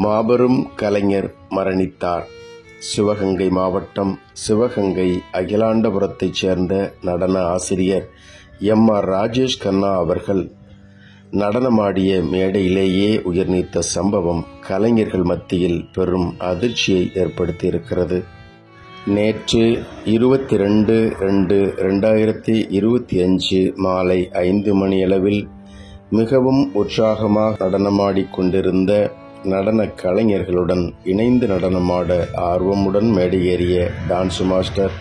மாபெரும் கலைஞர் மரணித்தார். சிவகங்கை மாவட்டம் சிவகங்கை அகிலாண்டபுரத்தைச் சேர்ந்த நடன ஆசிரியர் எம்.ஆர். ராஜேஷ் கண்ணா அவர்கள் நடனமாடிய மேடையிலேயே உயிர் நீத்த சம்பவம் கலைஞர்கள் மத்தியில் பெரும் அதிர்ச்சியை ஏற்படுத்தியிருக்கிறது. நேற்று 22/2/2025 மாலை 5 மணியளவில் மிகவும் உற்சாகமாக நடனமாடிக்கொண்டிருந்த நடன கலைஞர்களுடன் இணைந்து நடனமாட ஆர்வமுடன் மேடையேறிய டான்ஸ் மாஸ்டர்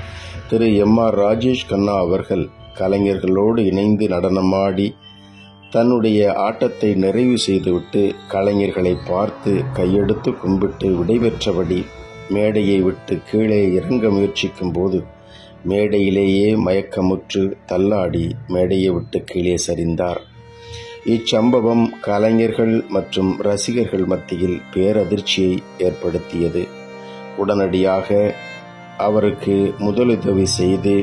திரு எம்.ஆர். ராஜேஷ் கண்ணா அவர்கள் கலைஞர்களோடு இணைந்து நடனமாடி தன்னுடைய ஆட்டத்தை நிறைவு செய்துவிட்டு கலைஞர்களை பார்த்து கையெடுத்து கும்பிட்டு விடைபெற்றபடி மேடையை விட்டு கீழே இறங்க முயற்சிக்கும் போது மேடையிலேயே மயக்கமுற்று தள்ளாடி மேடையை விட்டு கீழே சரிந்தார். இச்சம்பவம் கலைஞர்கள் மற்றும் ரசிகர்கள் மத்தியில் பேரதிர்ச்சியை ஏற்படுத்தியது. உடனடியாக அவருக்கு முதலுதவி செய்து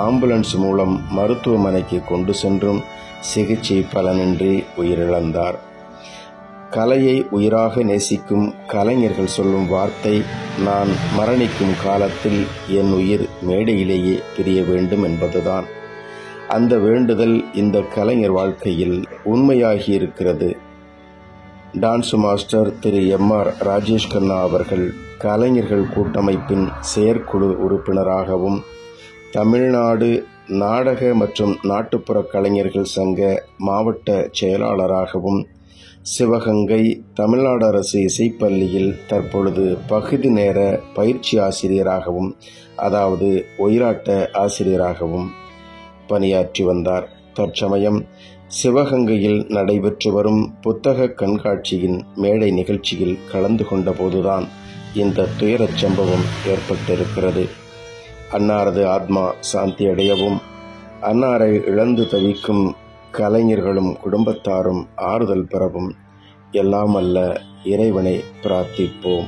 ஆம்புலன்ஸ் மூலம் மருத்துவமனைக்கு கொண்டு சென்றும் சிகிச்சை பலனின்றி உயிரிழந்தார். கலையை உயிராக நேசிக்கும் கலைஞர்கள் சொல்லும் வார்த்தை, நான் மரணிக்கும் காலத்தில் என் உயிர் மேடையிலேயே பிரிய வேண்டும் என்பதுதான். அந்த வேண்டுதல் இந்த கலைஞர் வாழ்க்கையில் உண்மையாகியிருக்கிறது. டான்ஸ் மாஸ்டர் திரு எம்.ஆர். ராஜேஷ் கண்ணா அவர்கள் கலைஞர்கள் கூட்டமைப்பின் செயற்குழு உறுப்பினராகவும் தமிழ்நாடு நாடக மற்றும் நாட்டுப்புற கலைஞர்கள் சங்க மாவட்ட செயலாளராகவும் சிவகங்கை தமிழ்நாடு அரசு இசைப்பள்ளியில் தற்பொழுது பகுதி நேர பயிற்சி ஆசிரியராகவும் அதாவது ஒயிலாட்ட ஆசிரியராகவும் பணியாற்றி வந்தார். தற்சமயம் சிவகங்கையில் நடைபெற்று வரும் புத்தக கண்காட்சியின் மேடை நிகழ்ச்சியில் கலந்து கொண்ட போதுதான் இந்த துயரச் சம்பவம் ஏற்பட்டிருக்கிறது. அன்னாரது ஆத்மா சாந்தி அடையவும் அன்னாரை இழந்து தவிக்கும் கலைஞர்களும் குடும்பத்தாரும் ஆறுதல் பெறவும் எல்லாம் அல்ல இறைவனை பிரார்த்திப்போம்.